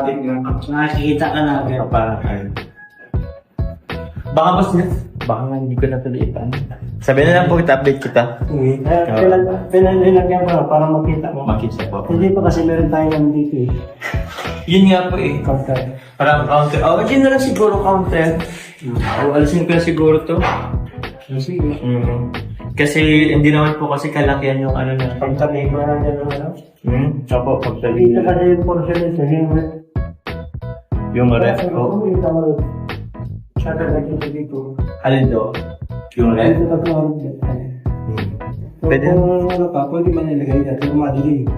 automatic na. Nakikita ka na agad. Baka nga hindi ko natulipan. Sabi na lang po kita, update kita. Pinalagyan ko para makita mo. Makita po. Hindi pa kasi meron tayo ng dito eh. Yun nga po eh. Counter. Parang counter. Yun na lang siguro counter. Alisin ko na siguro to. Sige. Kasi hindi naman po kasi kalakihan yung ano na. Pagtabi ko na lang yan ng ano. Opo, pagtabi. Dito kasi yung portion nito. Yung ref ko. Shutter lang dito dito. Alin do? Yung ref? Dito ka Pwede. Kung ano pa, pwede man nilagay natin. Kung madali.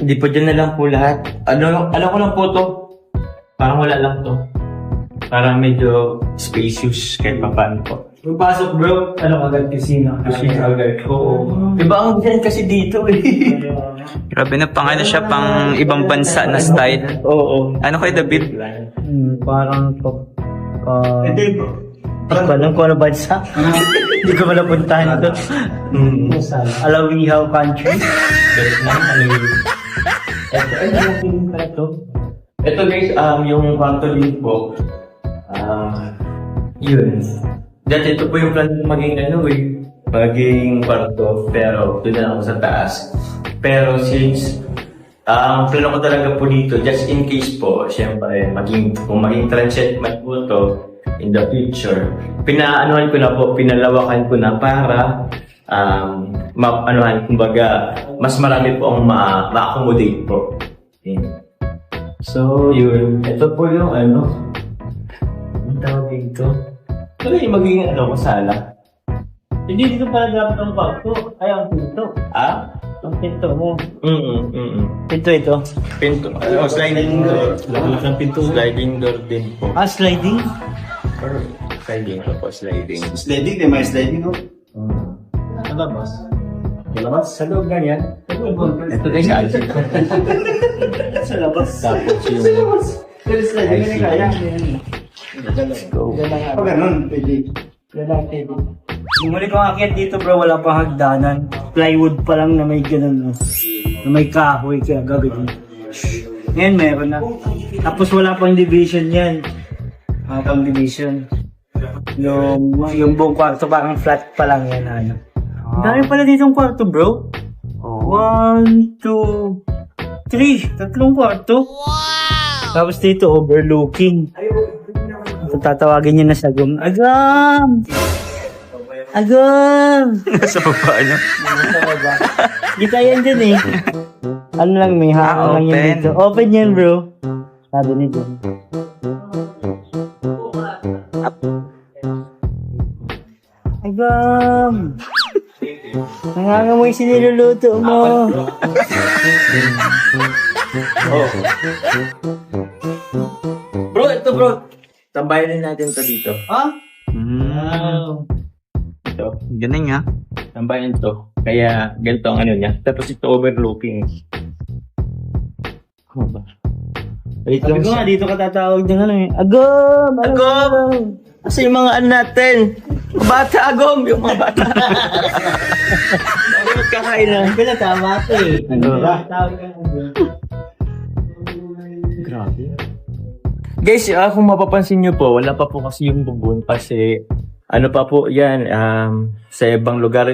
Hindi po dyan na lang po lahat. Alam ko lang po to. Parang wala lang to. Parang medyo spacious kahit pa paano po. Yung pasok bro, ano agad kusina. Kusina agad. Oo. Iba ang design kasi dito eh. Grabe na pang ano siya, pang ibang bansa na style. Oo. Ano kayo, David? Parang Hindi po. Parang ba lang kung ano bansa? Hindi ko pala puntahan ito. Alawihaw country. Ito guys, yung kwarto din po. Yun. Dati ito po yung plan maging maging kwarto, pero doon na ako sa taas. Pero since ang plano ko talaga po dito, just in case po, syempre, kung maging transient po to in the future, pinalawakan ko na para kumbaga, mas marami po ang ma-accommodate po. So, yun. Ito po yung ang tawag dito. Ito yung magiging sala. Hindi dito pala dapat ang kwarto. Ay, ang pinto. Ang pinto mo. Pinto ito. Pinto. Sliding door. Sliding door din po. Sliding? Sliding po, sliding. Sliding, di may sliding, no? Labas. Labas? Sa loob na yan? Ito guys, alsin. Sa labas. Tapos yung... Pero sliding na kaya. Let's go. Pag ganun, pwede. Yung muli kong akit dito bro, wala pang hagdanan. Plywood pa lang na may ganun. Na may kahoy kaya gagawin. Ngayon meron na. Tapos wala pang division yan. Wala pang division. Yung buong kwarto parang flat pa lang yan. Ang dami pala dito yung kwarto bro. 1, 2, 3. Tatlong kwarto. Tapos dito overlooking. Tatawagin niya na siya. Agam! Agam! Sa baba, ano? Di kaya yan dyan eh. Ano lang, may haka lang yan open. dito. Open yan bro. Sabi nito. Agam! Nangangamoy siniluluto mo. Bro, ito bro. Tambayan natin to dito. Ito. Galing ha. Tambayan to. Kaya ganito ang niya. Tapos ito overlooking. Ano ba? Wait Sabi lang ko nga, siya. dito ka tatawag ng ano eh. Agam! Agam! Kasi yung mga natin. Bata, agom! Yung mga bata. Magkakain na. Hindi na tama ito eh. Tatawag ka na. Grabe. Guys, kung mapapansin nyo po, wala pa po kasi yung bubon kasi ano pa po yan, sa ibang lugar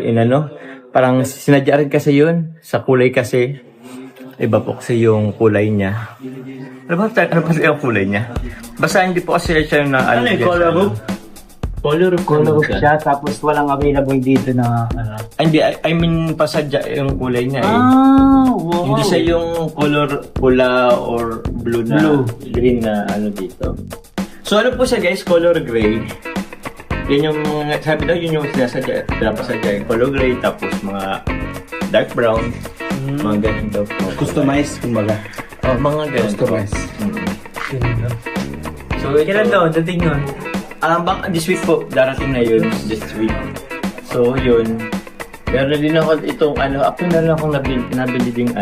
parang sinadya rin kasi yun, sa kulay kasi, iba po kasi yung kulay niya. Ano pa yung kulay niya? Basta hindi po kasi siya na Ano yung color book? Color Color book siya, tapos walang available dito na ano. Hindi, I mean pasadya yung kulay niya eh. Wow. Hindi siya yung color pula or blue na green na dito. So ano po siya guys, color gray. Yan yung sabi daw yun yung sinasadya, pinapasadya yung color gray tapos mga dark brown, mga ganun daw po. Customize, kumbaga. Mga ganun. Customize. So kailan daw dating nun? This week po, darating na yun this week. So yun. Meron din ako itong ako na lang akong nabili ding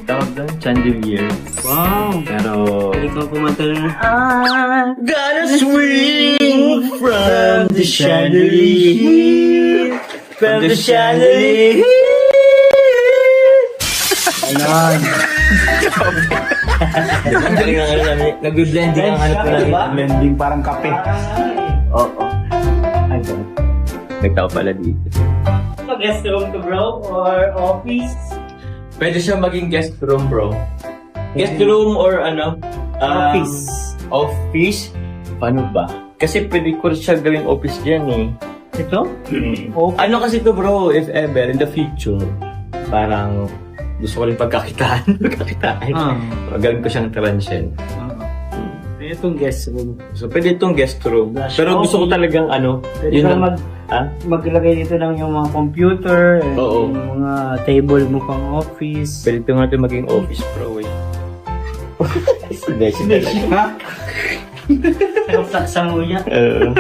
tawag doon, chandelier. Wow. Pero Ikaw kumanta na. I gotta swing from the chandelier, from the chandelier. Ayan. Ang galing ng ano namin. Nag-blending ang ano po namin. Blending parang kape. Oo. Ano? Nagtao pala dito. So, guest room to bro or office? Pwede siya maging guest room, bro. Guest room or ano? Office. Office? Paano ba? Kasi pwede ko siya gawing office dyan eh. Ito? Ano kasi to bro, if ever, in the future, parang gusto ko rin pagkakitaan. Gagawin ko siyang transient. Itong guest room. So, pwede itong guest room. Slash Pero gusto ko office. talagang ano, Pwede yun ka ang... maglagay dito ng yung mga computer, Oo. yung mga table mo pang office. Pwede ito nga ito maging office bro eh. Hindi talaga. Pero saksa mo yan. Oo.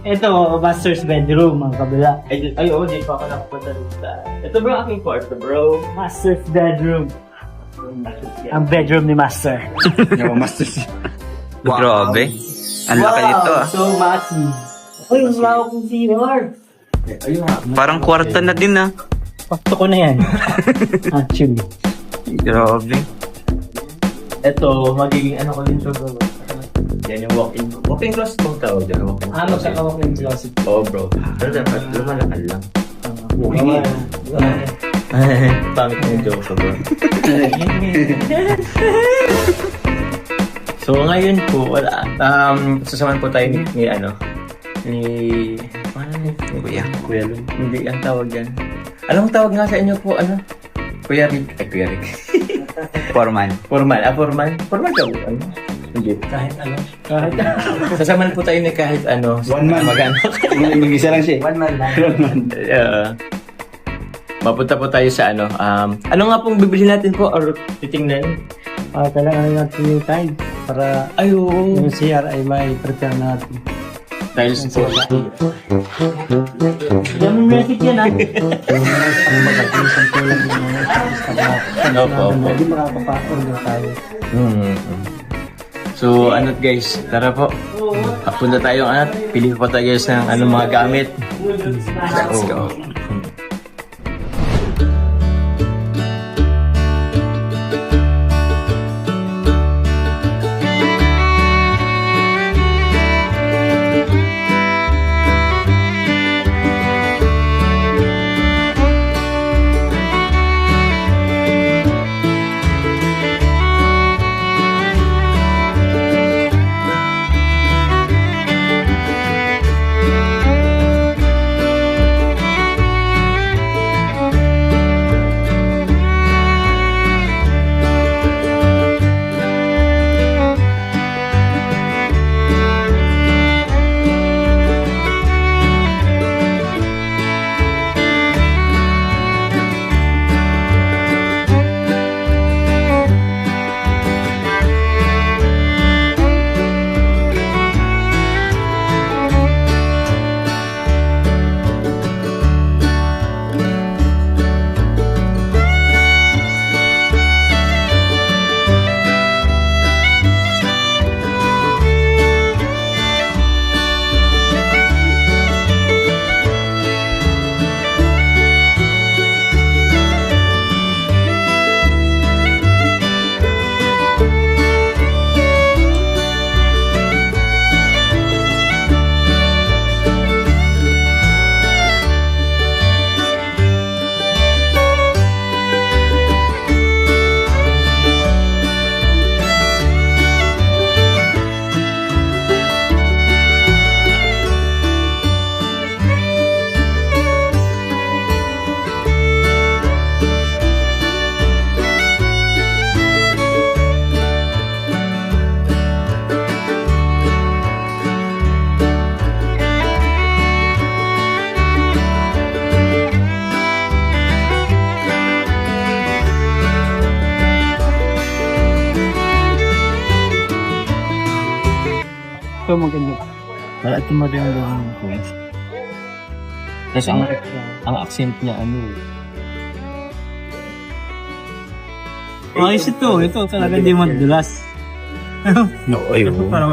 Ito, master's bedroom, ang kabila. Ay, oo, di pa ako nakapunta dito. Ito bro, aking kwarto bro. Master's bedroom. Ang bedroom ni Master. Yung master. Grabe. Ang laki nito ah. So massive. Uy, wala akong CR. Ayun nga. Parang kwarta na din ah. Pakto ko na yan. Actually. Grabe. Ito, magiging ano ko din siya bro. Yan yung walk-in. Walk-in closet mong tawag dyan. Walk-in closet. Magkakawak ng closet. Oo bro. Pero dapat lumalakad lang. Pangit na yung joke ko bro. So ngayon po, wala. Sasamahan po tayo ni ano? Ni Kuya. Kuya Lun. Hindi, ang tawag yan. Anong tawag nga sa inyo po? Ano? Kuya Rick. Ay, Kuya Rick. Foreman. Formal. Formal? Formal ka po? Ano? Hindi. Kahit ano. Sasamahan po tayo ni kahit ano. One man. Magano. Mag-isa lang siya. One man lang. Mapunta po tayo sa ano. Ano nga pong bibili natin po or titingnan? Kailangan natin yung time para Ay, oo. yung CR ay mai-prepare natin. Tiles po. Yan mo message yan ha. Opo. Hindi makakapag-order tayo. So, ano guys, tara po. Punta tayo, pili po tayo guys ng ano mga gamit. Let's go. Ito maganda. Wala ito maganda ko. Tapos ang accent niya ano. Ayos ito. Ito talaga hindi madulas. No, ayun. Parang